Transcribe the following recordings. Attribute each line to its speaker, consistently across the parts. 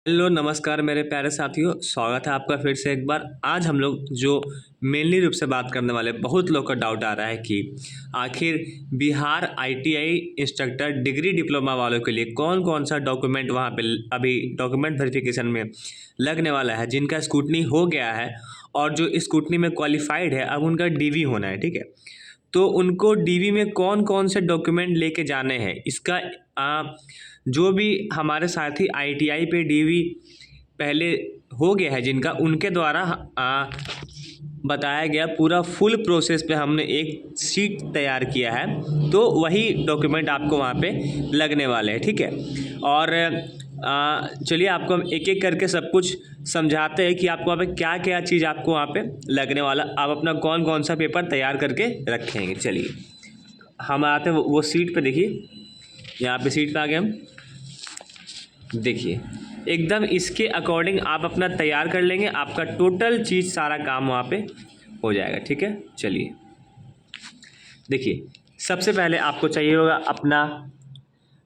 Speaker 1: Hello नमस्कार मेरे प्यारे साथियों, स्वागत है आपका फिर से एक बार। आज हम लोग जो मेनली रूप से बात करने वाले, बहुत लोग का डाउट आ रहा है कि आखिर Bihar ITI instructor degree diploma वालों के लिए कौन कौन सा डॉक्यूमेंट वहाँ पे अभी डॉक्यूमेंट वेरिफिकेशन में लगने वाला है। जिनका स्क्रूटनी हो गया है और जो स्क्रूटनी में क्वालिफाइड है, अब उनका डीवी होना है, ठीक है। तो उनको डीवी में कौन कौन से डॉक्यूमेंट लेके जाने हैं, इसका जो भी हमारे साथी आईटीआई पे डीवी पहले हो गया है जिनका, उनके द्वारा बताया गया पूरा फुल प्रोसेस पे हमने एक शीट तैयार किया है। तो वही डॉक्यूमेंट आपको वहाँ पे लगने वाले हैं, ठीक है। और चलिए आपको हम एक एक करके सब कुछ समझाते हैं कि आपको वहाँ पे क्या क्या चीज़ आपको वहाँ पे लगने वाला, आप अपना कौन कौन सा पेपर तैयार करके रखेंगे। चलिए हम आते हैं वो सीट पे। देखिए यहाँ पे सीट पे आ गए हम। देखिए एकदम इसके अकॉर्डिंग आप अपना तैयार कर लेंगे, आपका टोटल चीज़ सारा काम वहाँ पे हो जाएगा, ठीक है। चलिए देखिए, सबसे पहले आपको चाहिए होगा अपना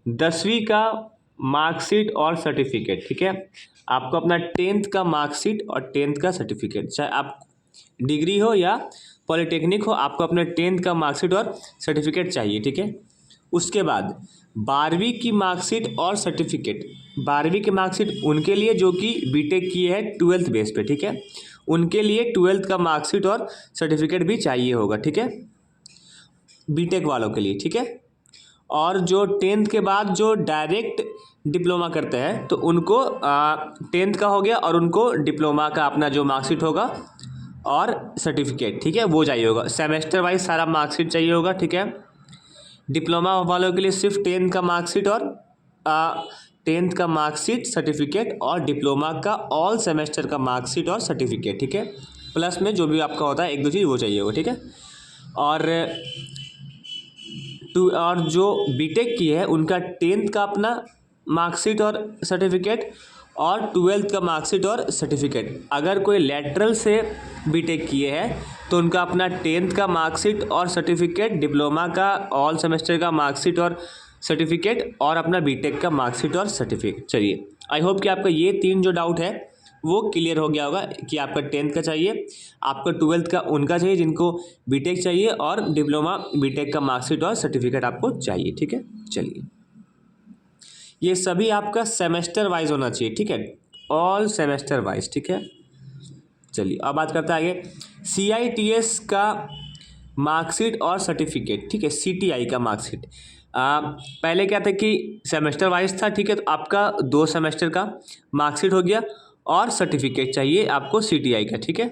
Speaker 1: 10वीं का मार्कशीट और सर्टिफिकेट, ठीक है। आपको अपना 10th का मार्कशीट और 10th का सर्टिफिकेट, चाहे आप डिग्री हो या पॉलिटेक्निक हो, आपको अपना 10th का मार्कशीट और सर्टिफिकेट चाहिए, ठीक है। उसके बाद 12वीं की मार्कशीट और सर्टिफिकेट। 12वीं की मार्कशीट उनके लिए जो कि बीटेक किए हैं 12th बेस पे, ठीक है। उनके लिए 12th का मार्कशीट और सर्टिफिकेट भी चाहिए होगा, ठीक है, बीटेक वालों के लिए, ठीक है। और जो 10th के बाद जो डायरेक्ट डिप्लोमा करते हैं तो उनको 10th का हो गया और उनको डिप्लोमा का अपना जो मार्कशीट होगा और सर्टिफिकेट, ठीक है, वो चाहिए होगा। सेमेस्टर वाइज सारा मार्कशीट चाहिए होगा, ठीक है। डिप्लोमा वालों के लिए सिर्फ 10th का मार्कशीट और 10th का मार्कशीट सर्टिफिकेट, और डिप्लोमा का ऑल सेमेस्टर का मार्कशीट और सर्टिफिकेट, ठीक है। प्लस में जो भी आपका होता है एक दो चीज़ वो चाहिए होगा, ठीक है। और जो बीटेक की है उनका 10th का अपना मार्कशीट और सर्टिफिकेट और 12th का मार्कशीट और सर्टिफिकेट। अगर कोई लेटरल से बीटेक किए हैं तो उनका अपना 10th का मार्कशीट और सर्टिफिकेट, डिप्लोमा का ऑल सेमेस्टर का मार्कशीट और सर्टिफिकेट, और अपना बीटेक का मार्कशीट और सर्टिफिकेट। चलिए आई होप कि आपका ये 3 जो डाउट है वो क्लियर हो गया होगा कि आपका 10th का चाहिए, आपका 12th का उनका चाहिए जिनको बीटेक चाहिए, और डिप्लोमा बीटेक का मार्कशीट और सर्टिफिकेट आपको चाहिए, ठीक है। चलिए ये सभी आपका सेमेस्टर वाइज होना चाहिए, ठीक है, ऑल सेमेस्टर वाइज, ठीक है। चलिए अब बात करते हैं आगे। CITS का मार्कशीट और सर्टिफिकेट, ठीक है, CTI का मार्कशीट। पहले क्या था कि सेमेस्टर वाइज था, ठीक है, तो आपका 2 सेमेस्टर का मार्कशीट हो गया और सर्टिफिकेट चाहिए आपको CTI का, ठीक है।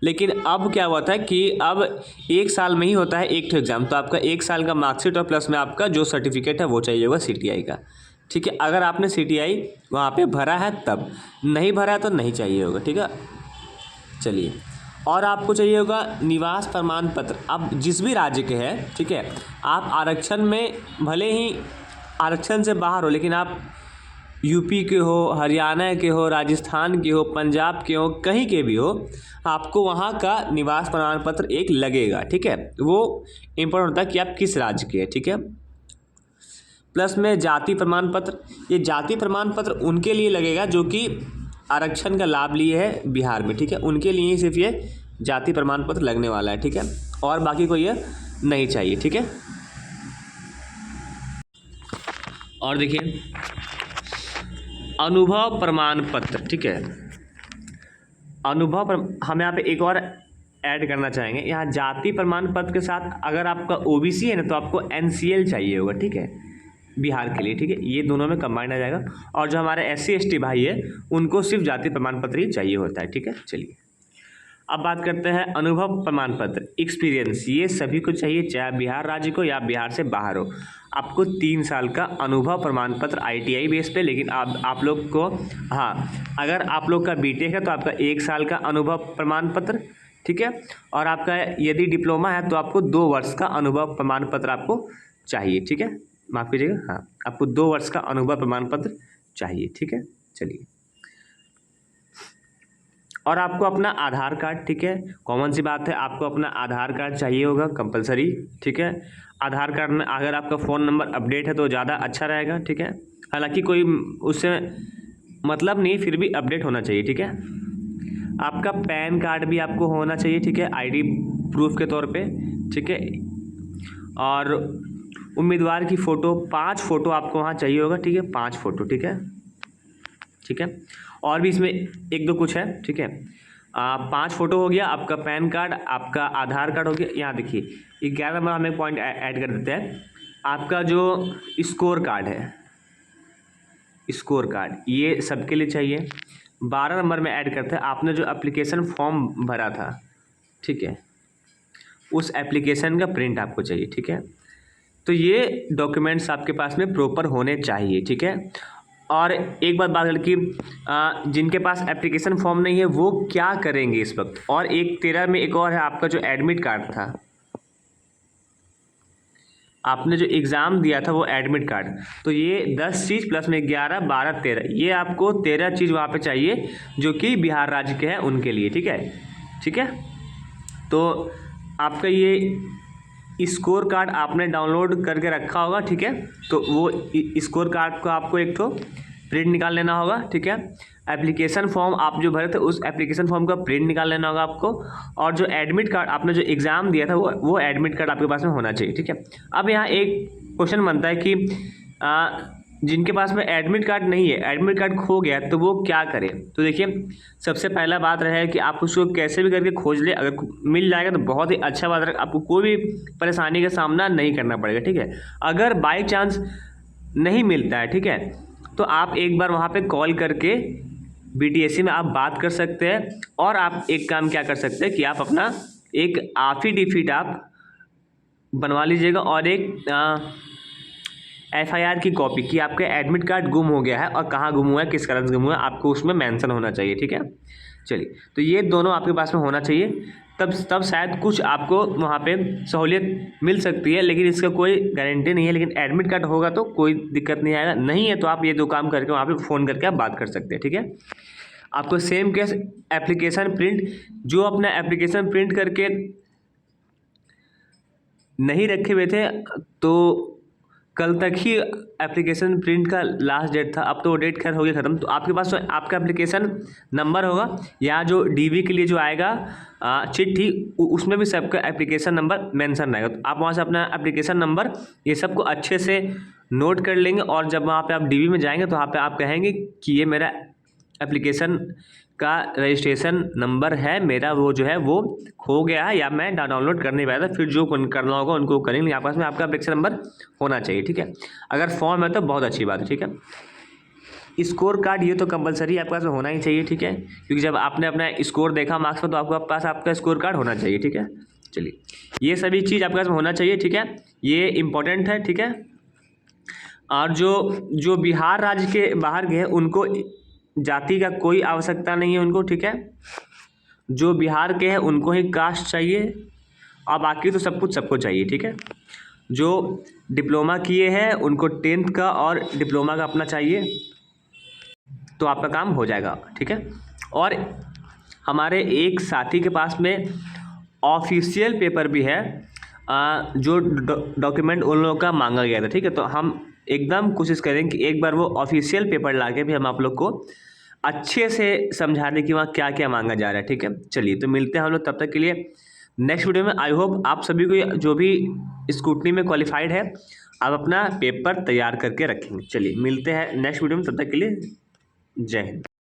Speaker 1: लेकिन अब क्या हुआ था कि अब 1 साल में ही होता है एक तो एग्ज़ाम, तो आपका 1 साल का मार्कशीट और प्लस में आपका जो सर्टिफिकेट है वो चाहिए होगा CTI का, ठीक है। अगर आपने CTI वहाँ पे भरा है तब, नहीं भरा है तो नहीं चाहिए होगा, ठीक है। चलिए और आपको चाहिए होगा निवास प्रमाण पत्र। अब जिस भी राज्य के हैं, ठीक है, आप आरक्षण में भले ही आरक्षण से बाहर हो, लेकिन आप यूपी के हो, हरियाणा के हो, राजस्थान के हो, पंजाब के हो, कहीं के भी हो, आपको वहाँ का निवास प्रमाण पत्र एक लगेगा, ठीक है। वो इम्पोर्टेंट होता है कि आप किस राज्य के हैं, ठीक है। प्लस में जाति प्रमाण पत्र। ये जाति प्रमाण पत्र उनके लिए लगेगा जो कि आरक्षण का लाभ लिए है बिहार में, ठीक है, उनके लिए ही सिर्फ ये जाति प्रमाण पत्र लगने वाला है, ठीक है, और बाकी को ये नहीं चाहिए, ठीक है। और देखिए अनुभव प्रमाण पत्र, ठीक है, हम यहाँ पे एक और ऐड करना चाहेंगे। यहाँ जाति प्रमाण पत्र के साथ अगर आपका OBC है ना तो आपको NCL चाहिए होगा, ठीक है, बिहार के लिए, ठीक है। ये दोनों में कंबाइंड आ जाएगा। और जो हमारे SC ST भाई है उनको सिर्फ जाति प्रमाण पत्र ही चाहिए होता है, ठीक है। चलिए अब बात करते हैं अनुभव प्रमाण पत्र, एक्सपीरियंस। ये सभी को चाहिए, चाहे बिहार राज्य को या बिहार से बाहर हो। आपको 3 साल का अनुभव प्रमाण पत्र ITI बेस पे, लेकिन आप लोग को, हाँ, अगर आप लोग का बीटेक है तो आपका 1 साल का अनुभव प्रमाण पत्र, ठीक है। और आपका यदि डिप्लोमा है तो आपको 2 वर्ष का अनुभव प्रमाण पत्र आपको चाहिए, ठीक है, माफ़ कीजिएगा, हाँ, आपको 2 वर्ष का अनुभव प्रमाण पत्र चाहिए, ठीक है। चलिए और आपको अपना आधार कार्ड, ठीक है, कॉमन सी बात है, आपको अपना आधार कार्ड चाहिए होगा कंपलसरी, ठीक है। आधार कार्ड में अगर आपका फ़ोन नंबर अपडेट है तो ज़्यादा अच्छा रहेगा, ठीक है। हालांकि कोई उससे मतलब नहीं, फिर भी अपडेट होना चाहिए, ठीक है। आपका पैन कार्ड भी आपको होना चाहिए, ठीक है, आईडी प्रूफ के तौर पे, ठीक है। और उम्मीदवार की फ़ोटो 5 फ़ोटो आपको वहाँ चाहिए होगा, ठीक है, 5 फ़ोटो, ठीक है, ठीक है। और भी इसमें एक दो कुछ है, ठीक है। 5 फ़ोटो हो गया, आपका पैन कार्ड, आपका आधार कार्ड हो गया। यहाँ देखिए 11 नंबर हमें पॉइंट ऐड कर देते हैं, आपका जो स्कोर कार्ड है, स्कोर कार्ड ये सबके लिए चाहिए। 12 नंबर में ऐड करते हैं आपने जो एप्लीकेशन फॉर्म भरा था, ठीक है, उस एप्लीकेशन का प्रिंट आपको चाहिए, ठीक है। तो ये डॉक्यूमेंट्स आपके पास में प्रॉपर होने चाहिए, ठीक है। और एक बात कि जिनके पास एप्लीकेशन फॉर्म नहीं है वो क्या करेंगे इस वक्त। और एक 13 में एक और है, आपका जो एडमिट कार्ड था, आपने जो एग्ज़ाम दिया था वो एडमिट कार्ड, तो ये 10 चीज़ प्लस में 11 12 13, ये आपको 13 चीज़ वहाँ पे चाहिए जो कि बिहार राज्य के हैं उनके लिए, ठीक है, ठीक है। तो आपका ये स्कोर कार्ड आपने डाउनलोड करके रखा होगा, ठीक है। तो वो स्कोर कार्ड को आपको एक तो प्रिंट निकाल लेना होगा, ठीक है। एप्लीकेशन फॉर्म आप जो भरे थे उस एप्लीकेशन फॉर्म का प्रिंट निकाल लेना होगा आपको। और जो एडमिट कार्ड आपने जो एग्ज़ाम दिया था वो एडमिट कार्ड आपके पास में होना चाहिए, ठीक है। अब यहाँ एक क्वेश्चन बनता है कि जिनके पास में एडमिट कार्ड नहीं है, एडमिट कार्ड खो गया, तो वो क्या करें। तो देखिए सबसे पहला बात रहे कि आप उसको कैसे भी करके खोज ले, अगर मिल जाएगा तो बहुत ही अच्छा बात है, आपको कोई भी परेशानी का सामना नहीं करना पड़ेगा, ठीक है। अगर बाई चांस नहीं मिलता है, ठीक है, तो आप एक बार वहाँ पे कॉल करके BTSC में आप बात कर सकते हैं। और आप एक काम क्या कर सकते हैं कि आप अपना एक एफिडेविट आप बनवा लीजिएगा और एक FIR की कॉपी कि आपका एडमिट कार्ड गुम हो गया है और कहाँ गुम हुआ है, किस कारण से गुम हुआ है, आपको उसमें मेंशन होना चाहिए, ठीक है। चलिए, तो ये दोनों आपके पास में होना चाहिए, तब शायद कुछ आपको वहाँ पे सहूलियत मिल सकती है, लेकिन इसका कोई गारंटी नहीं है। लेकिन एडमिट कार्ड होगा तो कोई दिक्कत नहीं आएगा, नहीं है तो आप ये दो काम करके वहाँ पे फ़ोन करके आप बात कर सकते हैं, ठीक है। आपको सेम केस एप्लीकेशन प्रिंट, जो अपना एप्लीकेशन प्रिंट करके नहीं रखे हुए थे तो कल तक ही एप्लीकेशन प्रिंट का लास्ट डेट था, अब तो वो डेट खैर हो गई ख़त्म। तो आपके पास तो आपका एप्लीकेशन नंबर होगा या जो DV के लिए जो आएगा चिट्ठी, उसमें भी सबका एप्लीकेशन नंबर मेंशन रहेगा। तो आप वहाँ से अपना एप्लीकेशन नंबर ये सबको अच्छे से नोट कर लेंगे और जब वहाँ पे आप DV में जाएंगे तो वहाँ पे आप कहेंगे कि ये मेरा एप्लीकेशन का रजिस्ट्रेशन नंबर है, मेरा वो जो है वो खो गया है या मैं डाउनलोड कर नहीं पाया था। फिर जो करना होगा उनको करेंगे, आपस में आपका एप्लीकेशन नंबर होना चाहिए, ठीक है। अगर फॉर्म है तो बहुत अच्छी बात है, ठीक है। स्कोर कार्ड ये तो कंपलसरी आपके पास होना ही चाहिए, ठीक है, क्योंकि जब आपने अपना स्कोर देखा मार्क्स में तो आपके पास आपका स्कोर कार्ड होना चाहिए, ठीक है। चलिए, ये सभी चीज़ आपके पास होना चाहिए, ठीक है, ये इम्पोर्टेंट है, ठीक है। और जो बिहार राज्य के बाहर गए उनको जाति का कोई आवश्यकता नहीं है उनको, ठीक है। जो बिहार के हैं उनको ही कास्ट चाहिए और बाकी तो सब कुछ सबको चाहिए, ठीक है। जो डिप्लोमा किए हैं उनको 10th का और डिप्लोमा का अपना चाहिए, तो आपका काम हो जाएगा, ठीक है। और हमारे एक साथी के पास में ऑफिशियल पेपर भी है, जो डॉक्यूमेंट उन लोगों का मांगा गया था, ठीक है। तो हम एकदम कोशिश करें कि एक बार वो ऑफिशियल पेपर लाके भी हम आप लोग को अच्छे से समझा दें कि वहाँ क्या क्या मांगा जा रहा है, ठीक है। चलिए, तो मिलते हैं हम लोग तब तक के लिए नेक्स्ट वीडियो में। आई होप आप सभी को जो भी स्क्रूटनी में क्वालिफाइड है आप अपना पेपर तैयार करके रखेंगे। चलिए, मिलते हैं नेक्स्ट वीडियो में, तब तक के लिए जय हिंद।